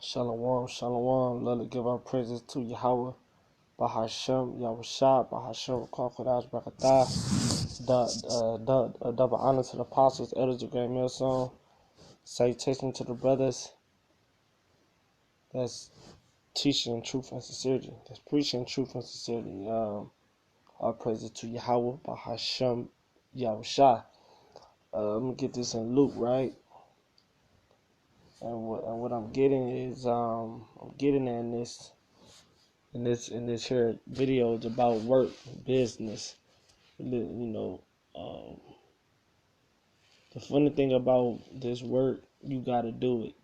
Shalom, shalom. Let us give our praises to Yahweh, Bahashem, Yahushua, Bahashem, Kwakwadash, Brakatah. Double honor to the apostles, elders, the great millstone. Salutation to the brothers that's teaching truth and sincerity, that's preaching truth and sincerity. Our praises to Yahweh, Bahashem, Yahushua. Let me get this in Luke, right? And what I'm getting is I'm getting in this here video is about work, business. Um, the funny thing about this work, you gotta do it.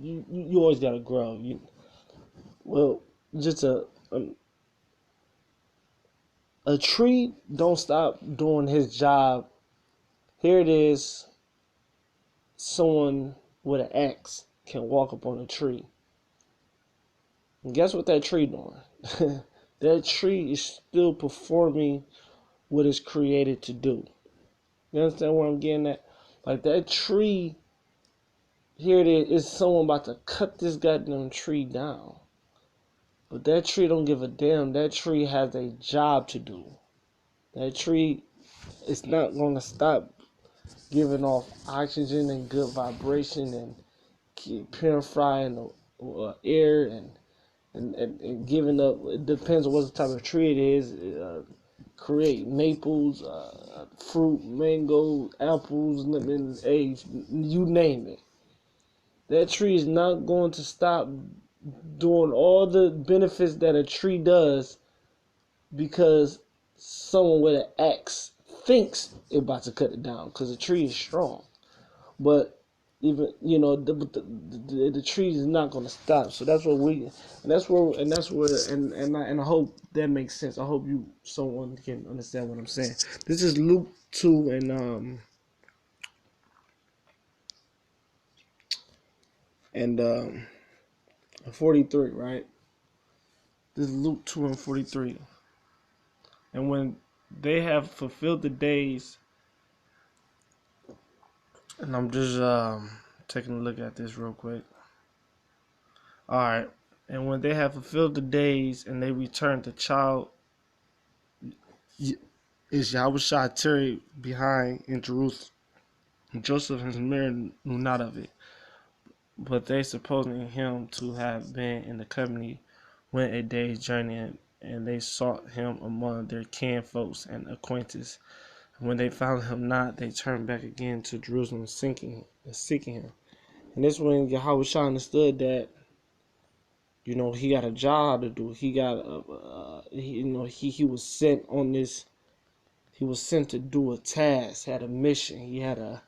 You always gotta grow. Just a tree don't stop doing his job. Here it is. Someone with an axe can walk up on a tree. And guess what that tree doing? That tree is still performing what it's created to do. You understand where I'm getting at? Like that tree, here it is someone about to cut this goddamn tree down. But that tree don't give a damn. That tree has a job to do. That tree is not going to stop giving off oxygen and good vibration and keep purifying the air and giving up. It depends on what type of tree it is. Create maples, fruit, mango, apples, lemon, eggs, you name it. That tree is not going to stop doing all the benefits that a tree does because someone with an axe thinks it's about to cut it down because the tree is strong. But even the tree is not going to stop. So that's what and I hope that makes sense. I hope someone can understand what I'm saying. This is Luke 2 and 43, right? This is Luke 2 and 43. And when they have fulfilled the days, and I'm just taking a look at this real quick. All right. And when they have fulfilled the days and they return, the child is Yahushua tarried behind in Jerusalem. Joseph and Mary knew not of it, but they supposing him to have been in the company went a day's journey, and they sought him among their kin folks and acquaintances. And when they found him not, they turned back again to Jerusalem, seeking him. And this when Yahushua understood that he got a job to do. He got he was sent on this. He was sent to do a task, had a mission. He had a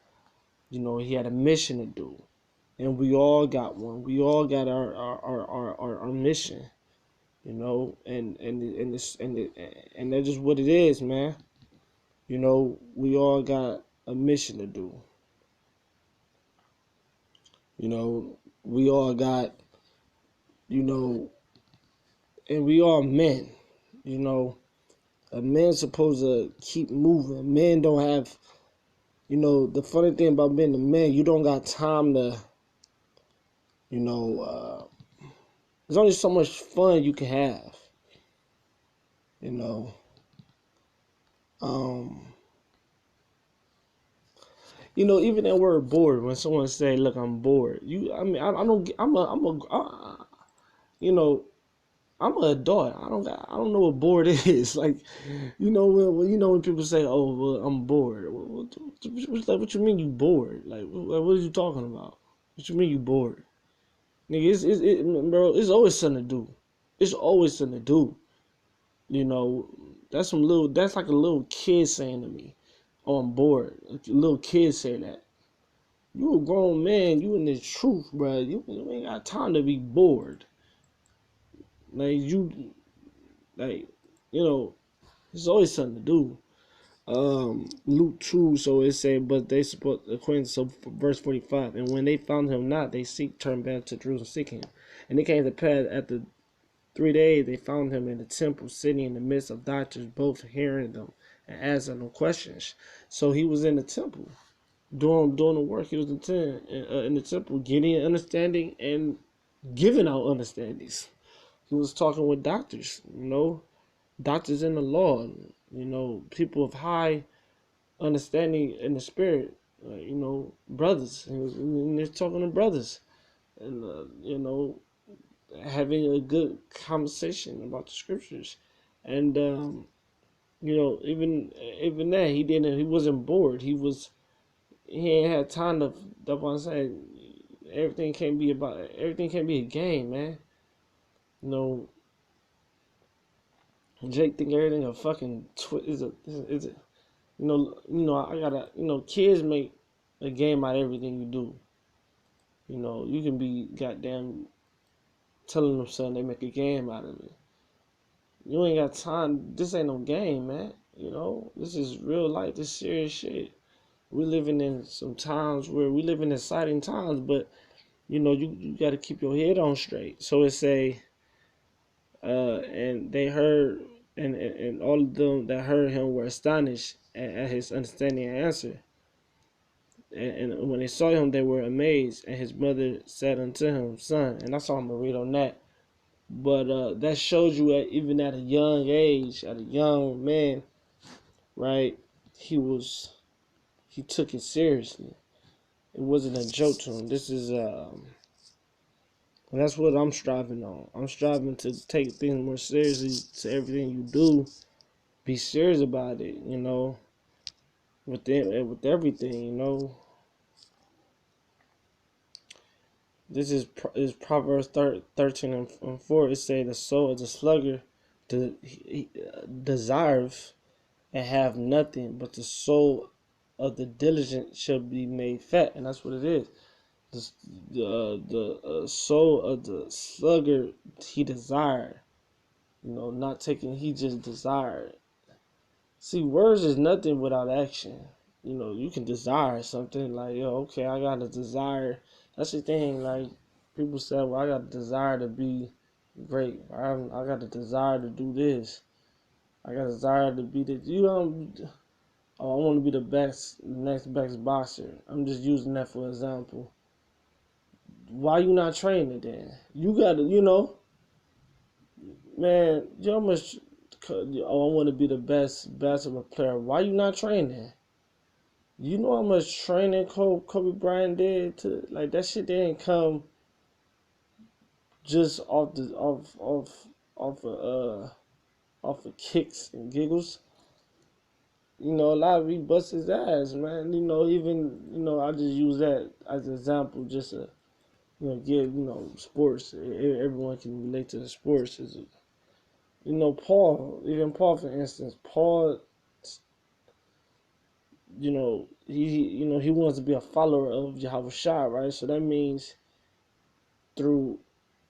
mission to do, and we all got one. We all got our mission, and that's just what it is, man. We all got a mission to do. We all got, and we are men. A man's supposed to keep moving. Men don't have, the funny thing about being a man, you don't got time to, there's only so much fun you can have, even that word bored, when someone say, look, I'm bored, I don't get, I'm an adult. I don't know what bored is. Like, when people say, "Oh, well, I'm bored." What you mean you bored? Like, what are you talking about? What you mean you bored? Nigga, bro, it's always something to do. It's always something to do. That's like a little kid saying to me, "Oh, I'm bored." Like a little kid saying that. You a grown man. You in the truth, bro. You ain't got time to be bored. Like there's always something to do. Luke 2, so it say, but they support according to verse 45, and when they found him not, they turned back to Jerusalem seeking him. And it came to pass after 3 days they found him in the temple, sitting in the midst of doctors, both hearing them and asking them questions. So he was in the temple. doing the work. He was in the temple, getting understanding and giving out understandings. He was talking with doctors, doctors in the law, people of high understanding in the spirit, brothers. And they're talking to brothers, and having a good conversation about the scriptures, and even that he wasn't bored. He ain't had time to. That's what I'm saying. Everything can't be a game, man. You know, Jake think everything a fucking is a I gotta kids make a game out of everything you do. You can be goddamn telling them something, they make a game out of it. You ain't got time. This ain't no game, man. This is real life. This serious shit. We living in some times where we live in exciting times, but you got to keep your head on straight. So it say, and they heard, and all of them that heard him were astonished at his understanding and answer. And when they saw him, they were amazed. And his mother said unto him, Son, and that's all I'm gonna read on that. But that shows you even at a young age, at a young man, right? He took it seriously. It wasn't a joke to him. This is and that's what I'm striving on. I'm striving to take things more seriously. To everything you do, be serious about it. With everything. This is Proverbs 13 and 4. It say the soul of the sluggard desires and have nothing, but the soul of the diligent shall be made fat, and that's what it is. The soul of the sluggard he desired, not taking. He just desired. See, words is nothing without action. You can desire something like, okay, I got a desire. That's the thing. Like people say, well, I got a desire to be great. I got a desire to do this. I got a desire to be this. Oh, I want to be the next best boxer. I'm just using that for example. Why you not training then? You gotta, man, you almost. Oh, I want to be the best basketball player. Why you not training? You know how much training Kobe Bryant did to like that shit didn't come just off of kicks and giggles. A lot of he bust his ass, man. Even I just use that as an example, just to give sports. Everyone can relate to the sports. Paul, for instance, Paul, he wants to be a follower of Yahweh Shai, right? So through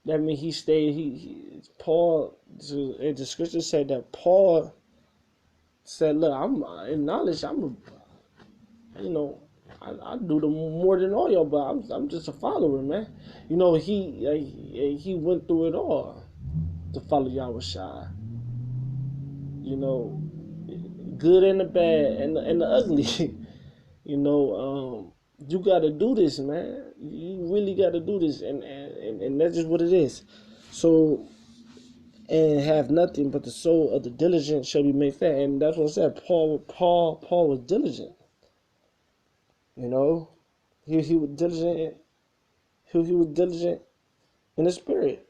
that means he stayed. Paul. The scripture said that Paul said, "Look, I'm in knowledge. you know, I do the more than all y'all, but I'm just a follower, man. He went through it all to follow Yahweh Shai. You know, good and the bad and the ugly. You got to do this, man. You really got to do this, and that's just what it is. So, and have nothing but the soul of the diligent shall be made fat, and that's what I said. Paul was diligent. You know, he was diligent. He was diligent in the spirit.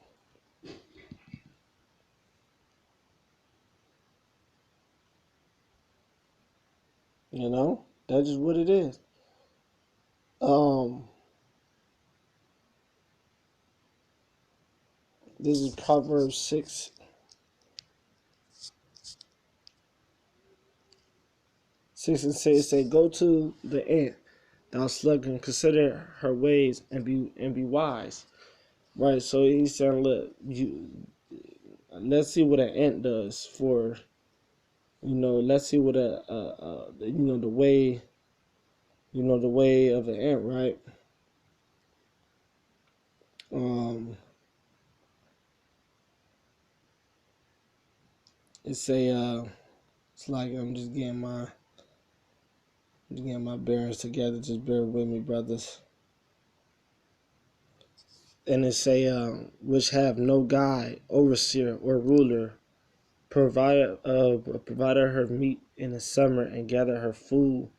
That's just what it is. Um, this is Proverbs 6:6 say, "Go to the ant, thou sluggard, and consider her ways and be wise." Right. So he's saying, look, let's see what an ant does for. Let's see what the way of an ant, right? Um, it's a it's like I'm just getting my Get my bearings together. Just bear with me, brothers. And it say, which have no guide, overseer, or ruler, provided her meat in the summer and gather her food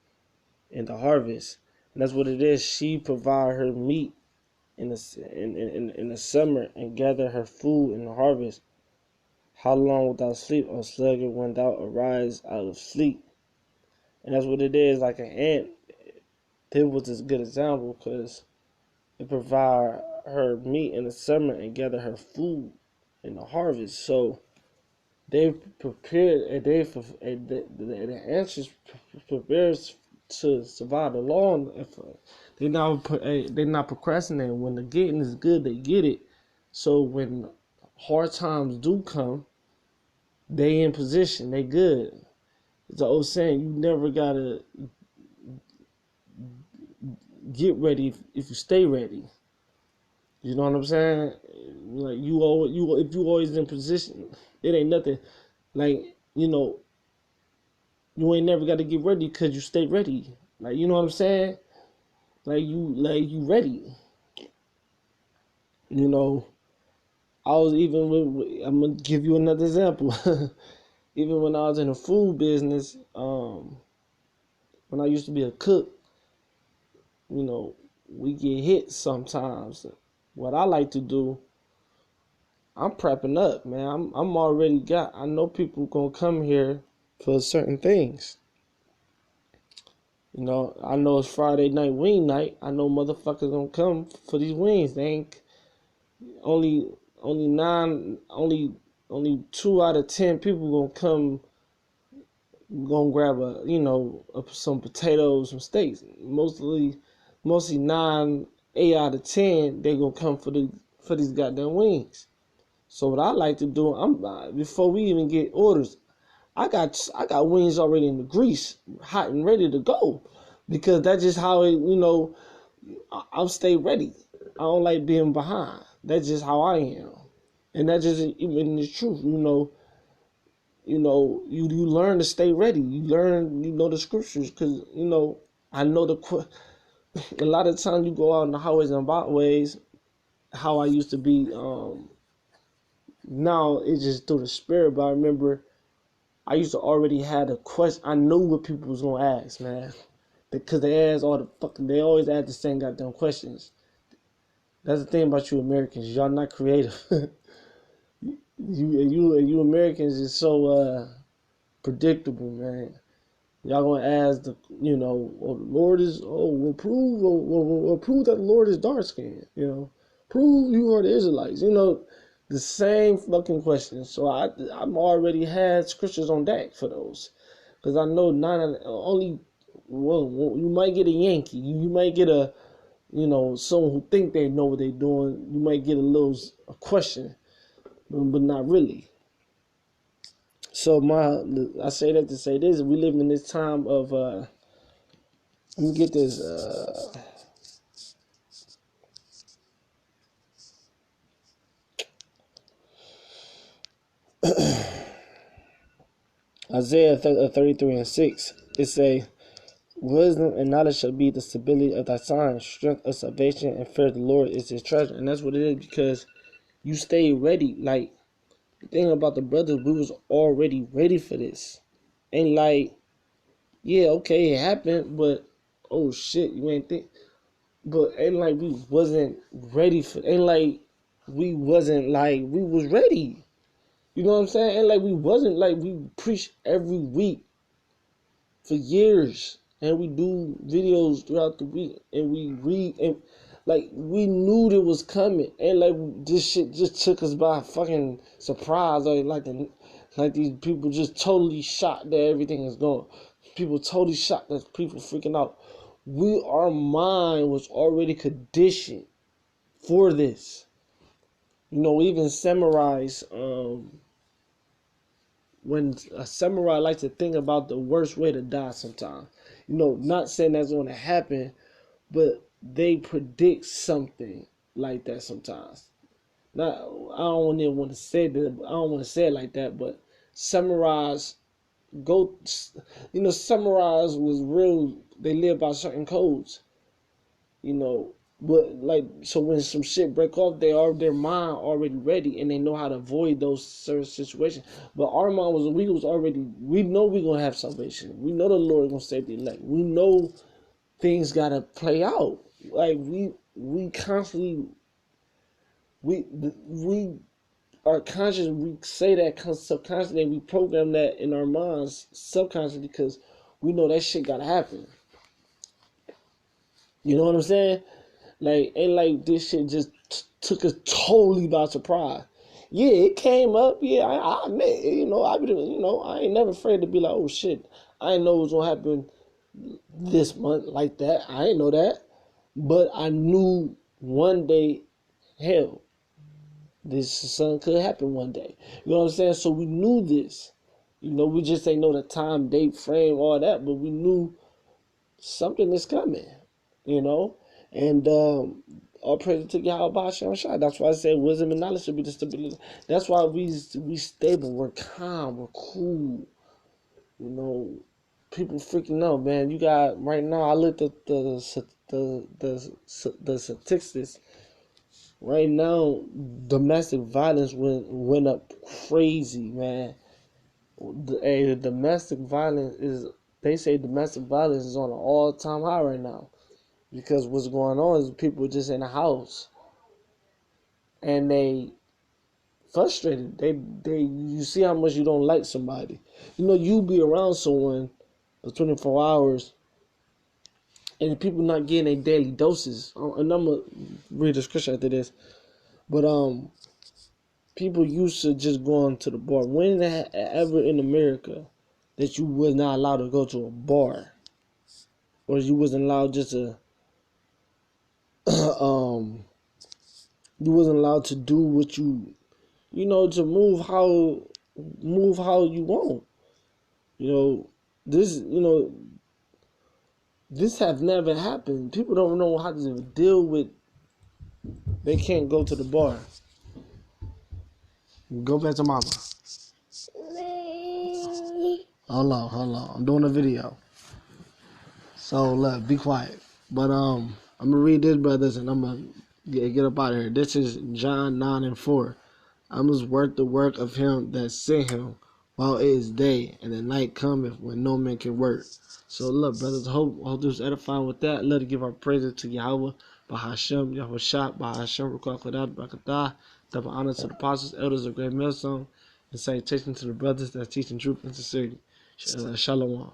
in the harvest. And that's what it is. She provide her meat in the summer and gather her food in the harvest. How long without sleep, O sluggard, when thou arise out of sleep? And that's what it is. Like an ant, this was a good example because it provide her meat in the summer and gather her food in the harvest. So they prepared and the answers prepares to survive the long. If they're not procrastinating. When the getting is good, they get it. So when hard times do come, they in position. They good. It's an old saying: you never gotta get ready if you stay ready. You know what I'm saying? Like if you always in position, it ain't nothing. Like you ain't never got to get ready because you stay ready. Like you know what I'm saying? Like you ready. You know, I was even I'm gonna give you another example. Even when I was in the food business, when I used to be a cook, we get hit sometimes. What I like to do, I'm prepping up, man. I'm already got. I know people gonna come here for certain things. I know it's Friday night wing night. I know motherfuckers gonna come for these wings. They ain't only only nine only 2 out of 10 people gonna come, gonna grab some potatoes, some steaks. Mostly 9, 8 out of 10 they gonna come for these goddamn wings. So what I like to do, before we even get orders, I got wings already in the grease, hot and ready to go, because that's just how I'll stay ready. I don't like being behind. That's just how I am, and that just even the truth. You learn to stay ready. You learn, the scriptures, because I know a lot of times you go out in the highways and byways. How I used to be. Now it's just through the spirit, but I remember I used to already had a question. I knew what people was gonna ask, man, because they always ask the same goddamn questions. That's the thing about you Americans. Y'all not creative. you Americans is so predictable, man. Y'all gonna ask the Lord is prove that the Lord is dark skinned. Prove you are the Israelites. The same fucking questions. So I'm already had scriptures on deck for those, because I know only one. You might get a Yankee. You might get someone who think they know what they're doing. You might get a question, but not really. So I say that to say this: we live in this time of let me get this. Isaiah 33:6. It say, wisdom and knowledge shall be the stability of thy sign, strength of salvation, and fear of the Lord is his treasure. And that's what it is, because you stay ready. Like, the thing about the brothers, we was already ready for this. Ain't like, yeah, okay, it happened, but oh shit, you ain't think. But ain't like we wasn't ready for. Ain't like we wasn't like we was ready. You know what I'm saying? Ain't like we wasn't like we preach every week for years, and we do videos throughout the week, and we read, and like we knew it was coming, and like this shit just took us by fucking surprise. Like these people just totally shocked that everything is going. People totally shocked that people freaking out. Our mind was already conditioned for this. Even samurais, when a samurai likes to think about the worst way to die sometimes. Not saying that's going to happen, but they predict something like that sometimes. Not, I don't even want to say that. I don't want to say it like that, but samurais go, samurais was real. They live by certain codes, you know. But like, so when some shit break off, their mind already ready, and they know how to avoid those certain situations. But our mind we know we gonna have salvation. We know the Lord gonna save the elect. We know things gotta play out. Like we constantly we are conscious. We say that subconsciously, and we program that in our minds subconsciously because we know that shit gotta happen. You know what I'm saying? Like, ain't like this shit just took us totally by surprise. Yeah, it came up. Yeah, I admit, I ain't never afraid to be like, oh shit, I ain't know it was gonna happen this month like that. I ain't know that, but I knew one day, hell, this something could happen one day. You know what I'm saying? So we knew this. We just ain't know the time, date, frame, all that, but we knew something is coming. You know, and all praise to Yahweh Hashem Shai. That's why I said wisdom and knowledge should be the stability. That's why we stable. We're calm. We're cool. People freaking out, man. You got right now. I looked at the statistics. Right now, domestic violence went up crazy, man. The domestic violence is. They say domestic violence is on an all-time high right now. Because what's going on is people just in the house and they frustrated. You see how much you don't like somebody. You be around someone for 24 hours and people not getting their daily doses. And I'm gonna read the scripture after this. But people used to just going to the bar. When ever in America that you was not allowed to go to a bar, or you wasn't allowed just to you wasn't allowed to do what to move how you want. This this have never happened. People don't know how to deal with. They can't go to the bar. Go back to mama. Hold on. I'm doing a video. So look, be quiet. But I'm gonna read this, brothers, and I'm gonna get up out of here. This is John 9:4. I must work the work of him that sent him while it is day, and the night cometh when no man can work. So look, brothers, hope this is edifying with that. Let us give our praises to Yahweh, Bahashem, Yahweh Shah, Bahashem, Rukwah Kodat, Brakatah, double honor to the apostles, elders of Great Millstone, and salutation to the brothers that teaching truth and sincerity. Shalom.